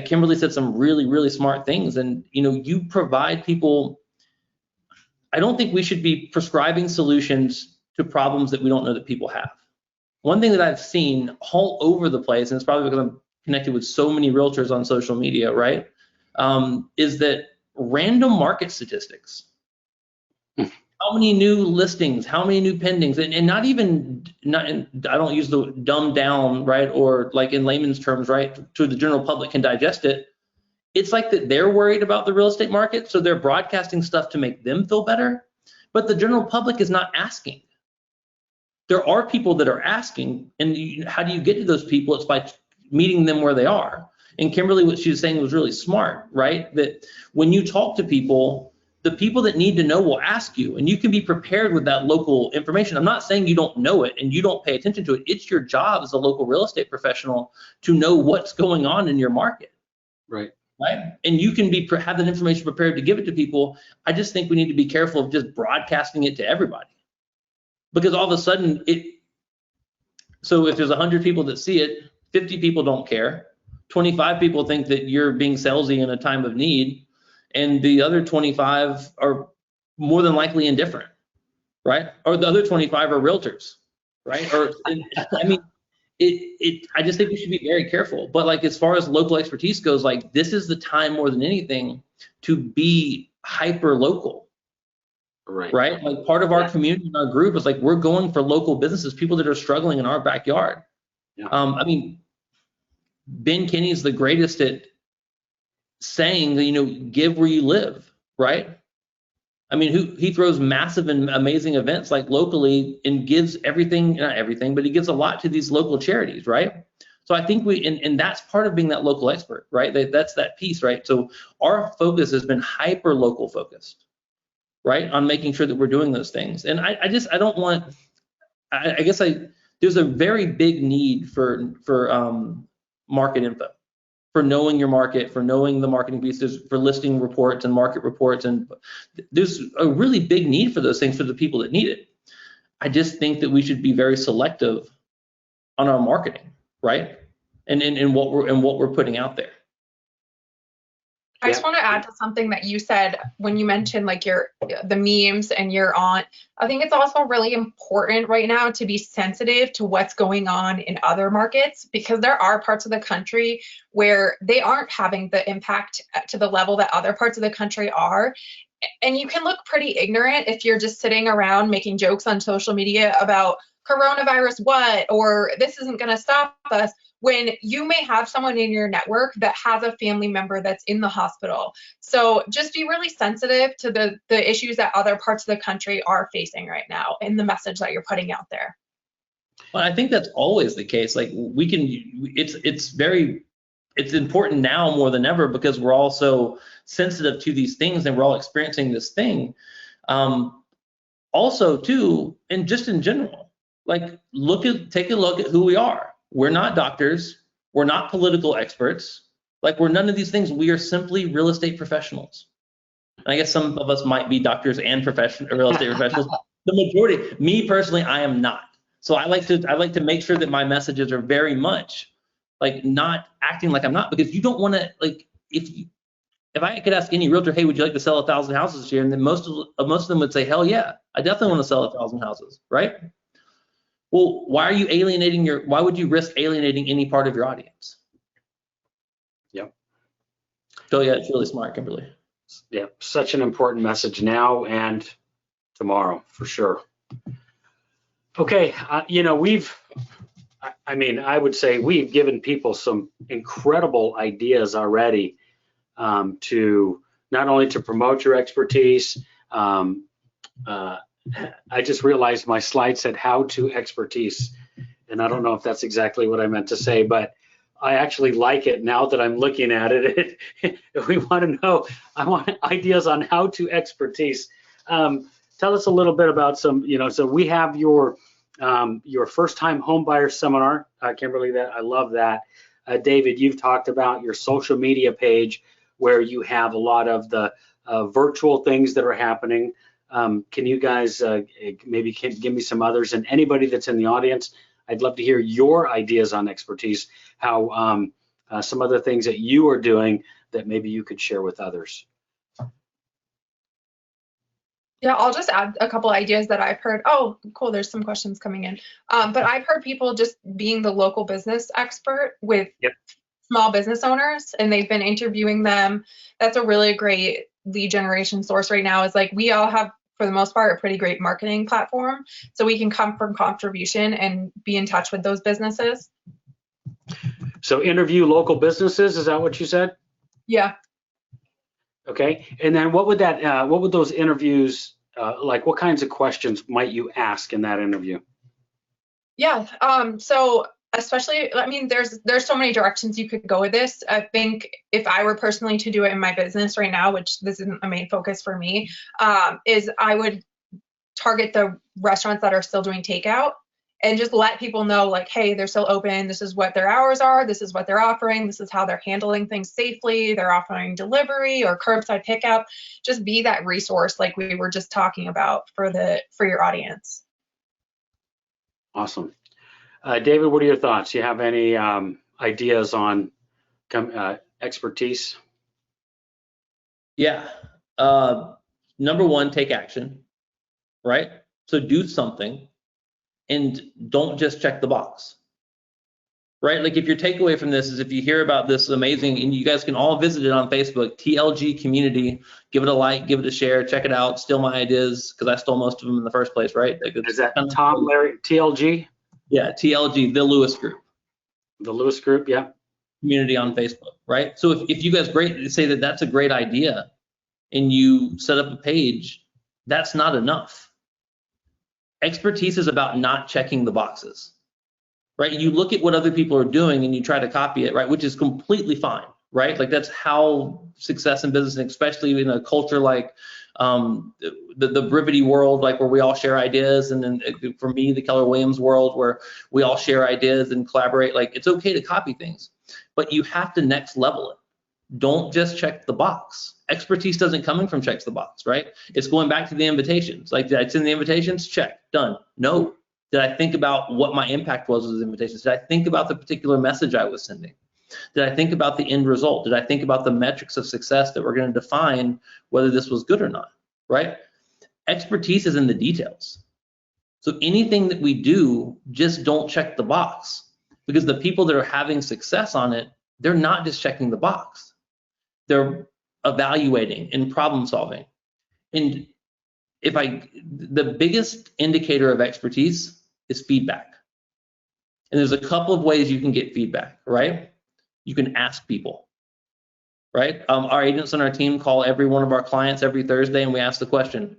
Kimberlee said some really, really smart things. And, you provide people, I don't think we should be prescribing solutions to problems that we don't know that people have. One thing that I've seen all over the place, and it's probably because I'm connected with so many realtors on social media, right? Is that random market statistics. How many new listings, how many new pendings, and not even, I don't use the dumbed down, right? Or like in layman's terms, right? To the general public can digest it. It's like that they're worried about the real estate market, so they're broadcasting stuff to make them feel better, but the general public is not asking. There are people that are asking, and how do you get to those people? It's by meeting them where they are. And Kimberlee, what she was saying was really smart, right? That when you talk to people, the people that need to know will ask you, and you can be prepared with that local information. I'm not saying you don't know it and you don't pay attention to it. It's your job as a local real estate professional to know what's going on in your market. Right. Right? And you can have that information prepared to give it to people. I just think we need to be careful of just broadcasting it to everybody. Because all of a sudden, so if there's 100 people that see it, 50 people don't care. 25 people think that you're being salesy in a time of need, and the other 25 are more than likely indifferent, right? Or the other 25 are realtors, right? Or, I mean, I just think we should be very careful. But like, as far as local expertise goes, like, this is the time more than anything to be hyper local. Right? Like, part of our community and our group is like, we're going for local businesses, people that are struggling in our backyard. Yeah. I mean, Ben Kinney's the greatest at saying that, you know, give where you live, right? I mean, he throws massive and amazing events like locally and gives everything, not everything, but he gives a lot to these local charities, right? So I think and that's part of being that local expert, right? That's that piece, right? So our focus has been hyper local focused, right? On making sure that we're doing those things. And I guess there's a very big need for market info, for knowing your market, for knowing the marketing pieces, for listing reports and market reports. And there's a really big need for those things for the people that need it. I just think that we should be very selective on our marketing, right? And what we're putting out there. I just want to add to something that you said when you mentioned like the memes and your aunt. I think it's also really important right now to be sensitive to what's going on in other markets, because there are parts of the country where they aren't having the impact to the level that other parts of the country are. And you can look pretty ignorant if you're just sitting around making jokes on social media about coronavirus or this isn't going to stop us, when you may have someone in your network that has a family member that's in the hospital. So just be really sensitive to the issues that other parts of the country are facing right now in the message that you're putting out there. Well, I think that's always the case. Like, it's important now more than ever, because we're all so sensitive to these things and we're all experiencing this thing. Also too, and just in general, like, take a look at who we are. We're not doctors. We're not political experts. Like, we're none of these things. We are simply real estate professionals. And I guess some of us might be doctors and real estate professionals. The majority, me personally, I am not. So I like to make sure that my messages are very much like not acting like I'm not, because you don't want to, like, if I could ask any realtor, hey, would you like to sell 1,000 houses this year? And then most of them would say, hell yeah, I definitely want to sell 1,000 houses, right? Well, why would you risk alienating any part of your audience? Yep. So yeah, it's really smart, Kimberlee. Yeah, such an important message now and tomorrow for sure. Okay, I would say we've given people some incredible ideas already to not only to promote your expertise. I just realized my slide said how to expertise, and I don't know if that's exactly what I meant to say, but I actually like it now that I'm looking at it. If we want to know, I want ideas on how to expertise. Tell us a little bit about some, so we have your first time home buyer seminar, Kimberlee, that I love that. David, you've talked about your social media page where you have a lot of the virtual things that are happening. Can you guys maybe give me some others, and anybody that's in the audience, I'd love to hear your ideas on expertise, how some other things that you are doing that maybe you could share with others. Yeah, I'll just add a couple ideas that I've heard. Oh, cool, there's some questions coming in. But I've heard people just being the local business expert with small business owners, and they've been interviewing them. That's a really great lead generation source right now. Is like we all have, for the most part, a pretty great marketing platform, so we can come from contribution and be in touch with those businesses. So interview local businesses, is that what you said? Yeah. Okay, and then what would those interviews, like what kinds of questions might you ask in that interview? Yeah, so especially, I mean, there's so many directions you could go with this. I think if I were personally to do it in my business right now, which this isn't a main focus for me, is I would target the restaurants that are still doing takeout and just let people know, like, hey, they're still open. This is what their hours are. This is what they're offering. This is how they're handling things safely. They're offering delivery or curbside pickup. Just be that resource like we were just talking about for your audience. Awesome. David, what are your thoughts? Do you have any ideas on expertise? Yeah. Number one, take action, right? So do something and don't just check the box, right? Like if your takeaway from this is if you hear about this amazing, and you guys can all visit it on Facebook, TLG community, give it a like, give it a share, check it out, steal my ideas, because I stole most of them in the first place, right? Like is that Tom, Larry, TLG? Yeah, TLG, the Lewis Group. The Lewis Group, yeah. Community on Facebook, right? So if you guys say that that's a great idea and you set up a page, that's not enough. Expertise is about not checking the boxes, right? You look at what other people are doing and you try to copy it, right? Which is completely fine, right? Like that's how success in business, and especially in a culture like the Brivity world, like where we all share ideas, and then for me, the Keller Williams world, where we all share ideas and collaborate. Like it's okay to copy things, but you have to next level it. Don't just check the box. Expertise doesn't come in from checks the box, right? It's going back to the invitations. Like, did I send the invitations? Check, done. No. Did I think about what my impact was with the invitations? Did I think about the particular message I was sending? Did I think about the end result? Did I think about the metrics of success that were going to define whether this was good or not, right? Expertise is in the details. So anything that we do, just don't check the box, because the people that are having success on it, they're not just checking the box. They're evaluating and problem solving. And the biggest indicator of expertise is feedback. And there's a couple of ways you can get feedback, right? You can ask people, right? Our agents on our team call every one of our clients every Thursday, and we ask the question,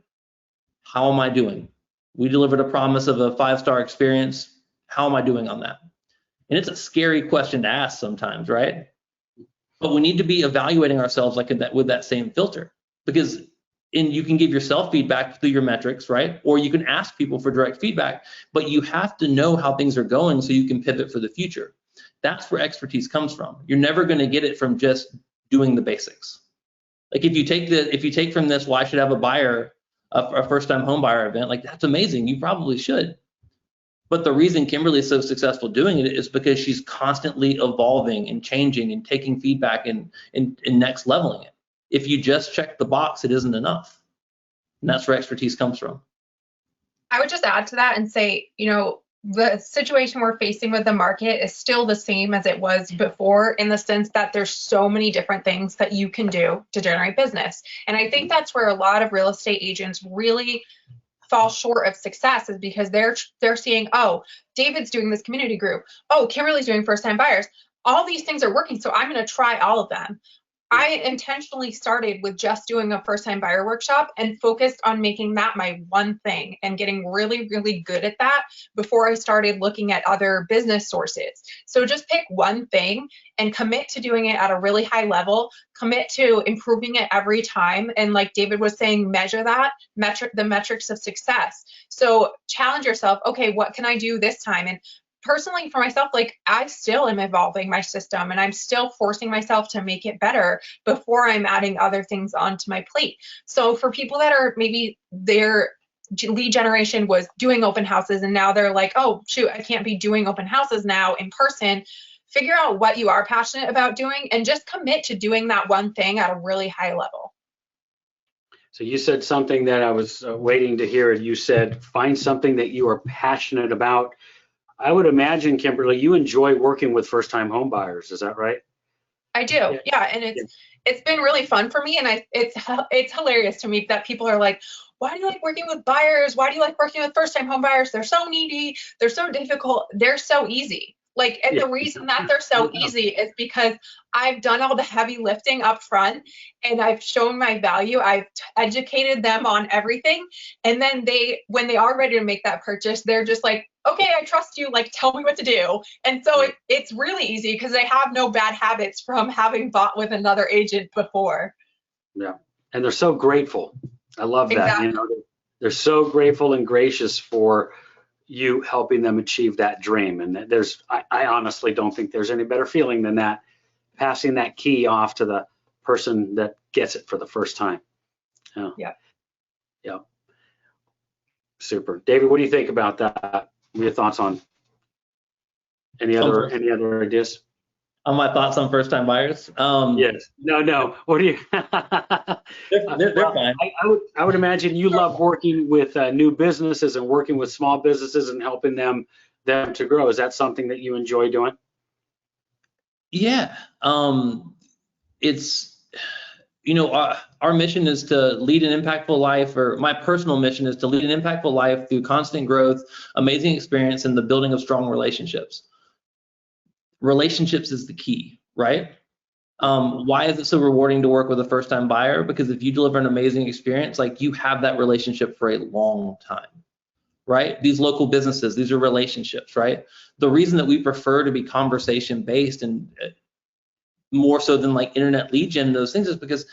how am I doing? We delivered a promise of a 5-star experience. How am I doing on that? And it's a scary question to ask sometimes, right? But we need to be evaluating ourselves like that with that same filter, because you can give yourself feedback through your metrics, right? Or you can ask people for direct feedback, but you have to know how things are going so you can pivot for the future. That's where expertise comes from. You're never going to get it from just doing the basics. Like if you take from this, well, I should have a first-time home buyer event, like that's amazing. You probably should. But the reason Kimberlee is so successful doing it is because she's constantly evolving and changing and taking feedback and next leveling it. If you just check the box, it isn't enough. And that's where expertise comes from. I would just add to that and say, the situation we're facing with the market is still the same as it was before, in the sense that there's so many different things that you can do to generate business. And I think that's where a lot of real estate agents really fall short of success, is because they're seeing, oh, David's doing this community group. Oh, Kimberlee's doing first time buyers. All these things are working, so I'm going to try all of them. I intentionally started with just doing a first time buyer workshop and focused on making that my one thing and getting really, really good at that before I started looking at other business sources. So just pick one thing and commit to doing it at a really high level, commit to improving it every time. And like David was saying, measure the metrics of success. So challenge yourself, okay, what can I do this time? And personally for myself, like I still am evolving my system and I'm still forcing myself to make it better before I'm adding other things onto my plate. So for people that are maybe their lead generation was doing open houses and now they're like, oh shoot, I can't be doing open houses now in person, figure out what you are passionate about doing and just commit to doing that one thing at a really high level. So you said something that I was waiting to hear. You said, find something that you are passionate about. I would imagine, Kimberlee, you enjoy working with first-time home buyers. Is that right? I do. Yeah. And it's been really fun for me. And it's hilarious to me that people are like, why do you like working with buyers? Why do you like working with first time home buyers? They're so needy. They're so difficult. They're so easy. Like, and the reason that they're so easy is because I've done all the heavy lifting up front and I've shown my value. I've educated them on everything. And then when they are ready to make that purchase, they're just like, okay, I trust you. Like, tell me what to do. And so it's really easy because they have no bad habits from having bought with another agent before. Yeah. And they're so grateful. I love that. Exactly. You know, they're so grateful and gracious for you helping them achieve that dream. And I honestly don't think there's any better feeling than that, passing that key off to the person that gets it for the first time. Yeah. Yeah. Super. David, what do you think about that? What are your thoughts on any other ideas? On my thoughts on first time buyers? Yes. No. What do you? They're fine. I would imagine you love working with new businesses and working with small businesses and helping them to grow. Is that something that you enjoy doing? Yeah. It's, you know, our mission is to lead an impactful life, or my personal mission is to lead an impactful life through constant growth, amazing experience, and the building of strong relationships. Relationships is the key, right? Why is it so rewarding to work with a first-time buyer? Because if you deliver an amazing experience, like, you have that relationship for a long time, right? These local businesses, these are relationships, right? The reason that we prefer to be conversation-based and more so than like internet lead gen, those things, is because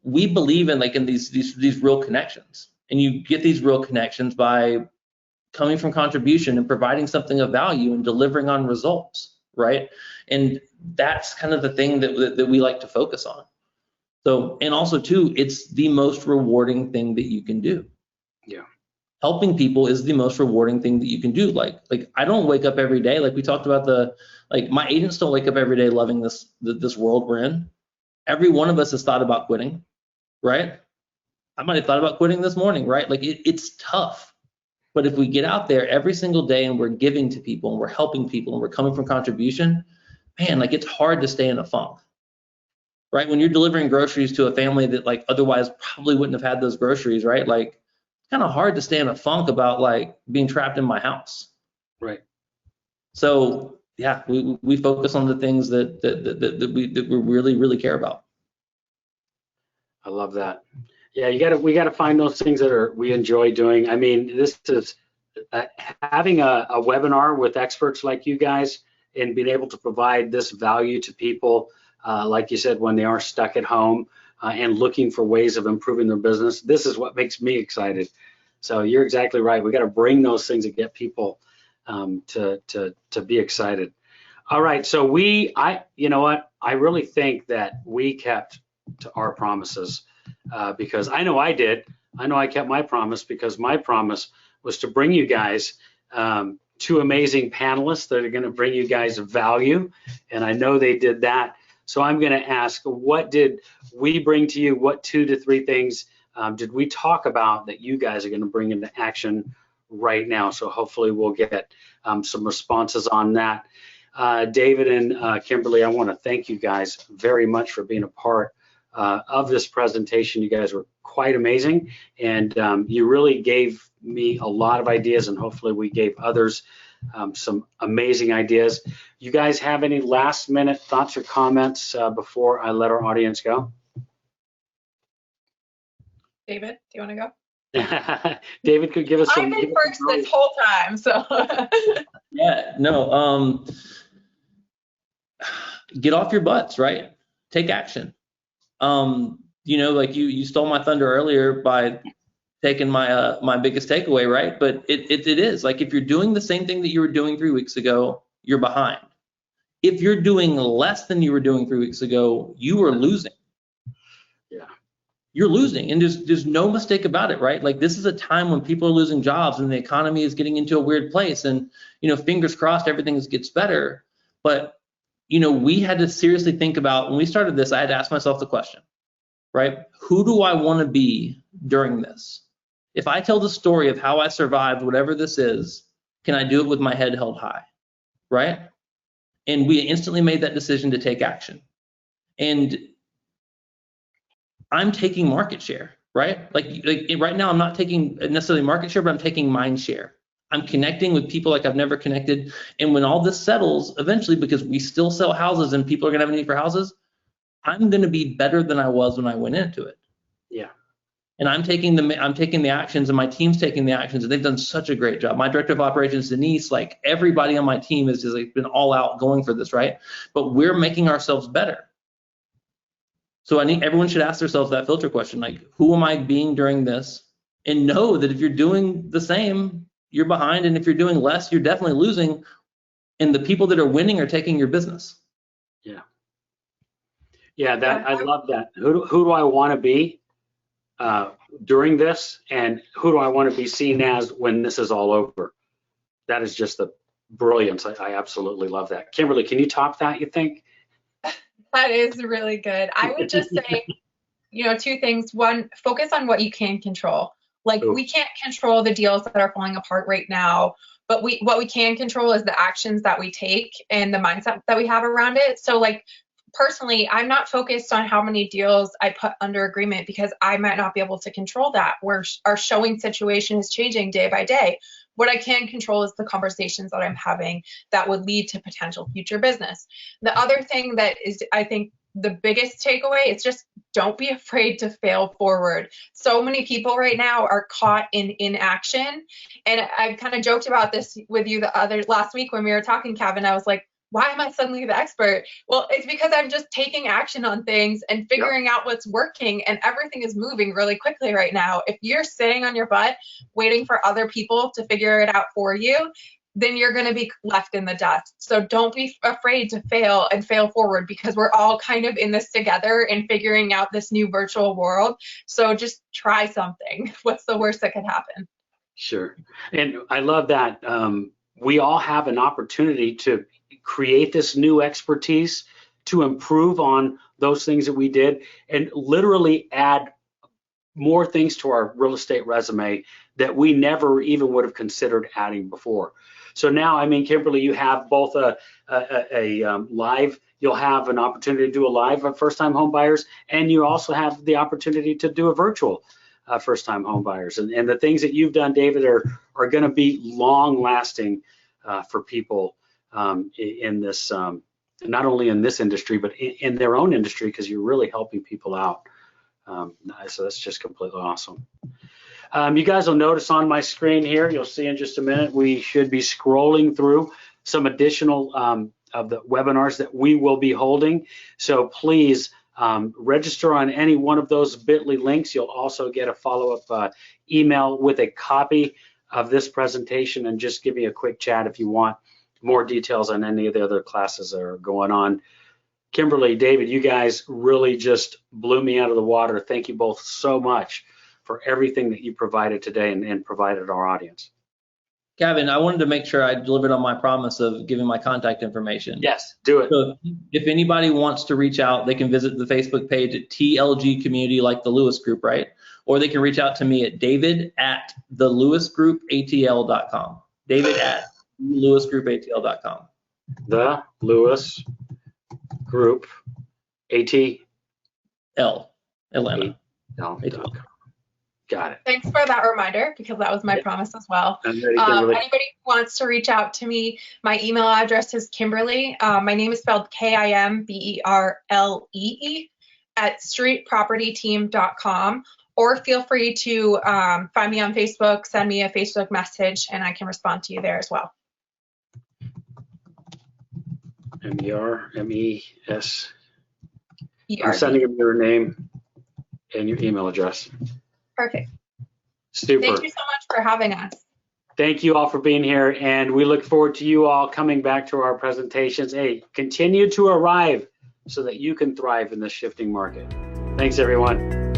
we believe in these real connections, and you get these real connections by coming from contribution and providing something of value and delivering on results, right? And that's kind of the thing that we like to focus on. So, and also too, it's the most rewarding thing that you can do. Yeah. Helping people is the most rewarding thing that you can do. Like I don't wake up every day, like we talked about my agents don't wake up every day loving this world we're in. Every one of us has thought about quitting, right? I might have thought about quitting this morning, right? Like it's tough. But if we get out there every single day and we're giving to people and we're helping people and we're coming from contribution, man, like, it's hard to stay in a funk, right? When you're delivering groceries to a family that like otherwise probably wouldn't have had those groceries, right? Like, it's kind of hard to stay in a funk about like being trapped in my house. Right. So yeah, we focus on the things that we really, really care about. I love that. Yeah, we gotta find those things that we enjoy doing. I mean, this is having a webinar with experts like you guys and being able to provide this value to people, like you said, when they are stuck at home and looking for ways of improving their business. This is what makes me excited. So you're exactly right. We got to bring those things and get people to be excited. All right. So you know what? I really think that we kept to our promises because I know I did. I know I kept my promise, because my promise was to bring you guys two amazing panelists that are going to bring you guys value. And I know they did that. So I'm going to ask, what did we bring to you? What 2 to 3 things did we talk about that you guys are going to bring into action right now? So hopefully we'll get some responses on that. David and Kimberlee, I want to thank you guys very much for being a part of this presentation. You guys were quite amazing, and you really gave me a lot of ideas, and hopefully we gave others some amazing ideas. You guys have any last minute thoughts or comments before I let our audience go? David, do you want to go? David could give us some. I've been first this whole time, so. Yeah, no, get off your butts, right? Take action. You know, like you stole my thunder earlier by taking my biggest takeaway, right? But it is like, if you're doing the same thing that you were doing 3 weeks ago, you're behind. If you're doing less than you were doing 3 weeks ago, you are losing. Yeah. You're losing, and there's no mistake about it, right? Like, this is a time when people are losing jobs and the economy is getting into a weird place, and, you know, fingers crossed everything gets better. But, you know, we had to seriously think about, when we started this, I had to ask myself the question, right? Who do I want to be during this? If I tell the story of how I survived whatever this is, can I do it with my head held high, right? And we instantly made that decision to take action. And I'm taking market share, right? Like right now, I'm not taking necessarily market share, but I'm taking mind share. I'm connecting with people like I've never connected. And when all this settles, eventually, because we still sell houses and people are gonna have a need for houses, I'm gonna be better than I was when I went into it. Yeah. And I'm taking the actions, and my team's taking the actions, and they've done such a great job. My director of operations, Denise, like everybody on my team has just like been all out going for this, right? But we're making ourselves better. So everyone should ask themselves that filter question, like, who am I being during this? And know that if you're doing the same, you're behind, and if you're doing less, you're definitely losing. And the people that are winning are taking your business. Yeah. Yeah, I love that. Who do I want to be during this, and who do I want to be seen as when this is all over? That is just the brilliance. I absolutely love that. Kimberlee, can you top that, you think? That is really good. I would just say, two things. One, focus on what you can control. Like, we can't control the deals that are falling apart right now, but what we can control is the actions that we take and the mindset that we have around it. So like, personally, I'm not focused on how many deals I put under agreement, because I might not be able to control that. Where our showing situation is changing day by day. What I can control is the conversations that I'm having that would lead to potential future business. The other thing that is, I think, the biggest takeaway is just don't be afraid to fail forward. So many people right now are caught in inaction. And I've kind of joked about this with you last week when we were talking, Cavin. I was like, why am I suddenly the expert? Well, it's because I'm just taking action on things and figuring out what's working, and everything is moving really quickly right now. If you're sitting on your butt waiting for other people to figure it out for you, then you're going to be left in the dust. So don't be afraid to fail and fail forward, because we're all kind of in this together and figuring out this new virtual world. So just try something. What's the worst that could happen? Sure. And I love that. We all have an opportunity to create this new expertise, to improve on those things that we did, and literally add more things to our real estate resume that we never even would have considered adding before. So now, I mean, Kimberlee, you have both a live, you'll have an opportunity to do a live of first-time home buyers, and you also have the opportunity to do a virtual first-time home buyers. And the things that you've done, David, are going to be long-lasting for people in this, not only in this industry, but in their own industry, because you're really helping people out. So that's just completely awesome. You guys will notice on my screen here, you'll see in just a minute, we should be scrolling through some additional of the webinars that we will be holding. So please register on any one of those bit.ly links. You'll also get a follow-up email with a copy of this presentation, and just give me a quick chat if you want more details on any of the other classes that are going on. Kimberlee, David, you guys really just blew me out of the water. Thank you both so much for everything that you provided today and provided our audience. Cavin, I wanted to make sure I delivered on my promise of giving my contact information. Yes, do it. So if anybody wants to reach out, they can visit the Facebook page at TLG Community, like the Lewis Group, right? Or they can reach out to me at david@theLewisGroupATL.com. david@LewisGroupATL.com. The Lewis Group ATL. Atlanta. Got it. Thanks for that reminder, because that was my promise as well. Anybody who wants to reach out to me, my email address is Kimberlee. My name is spelled Kimberlee @streetpropertyteam.com, or feel free to find me on Facebook, send me a Facebook message, and I can respond to you there as well. MERMES. I'm sending them your name and your email address. Perfect. Super. Thank you so much for having us. Thank you all for being here, and we look forward to you all coming back to our presentations. Hey, continue to arrive so that you can thrive in this shifting market. Thanks, everyone.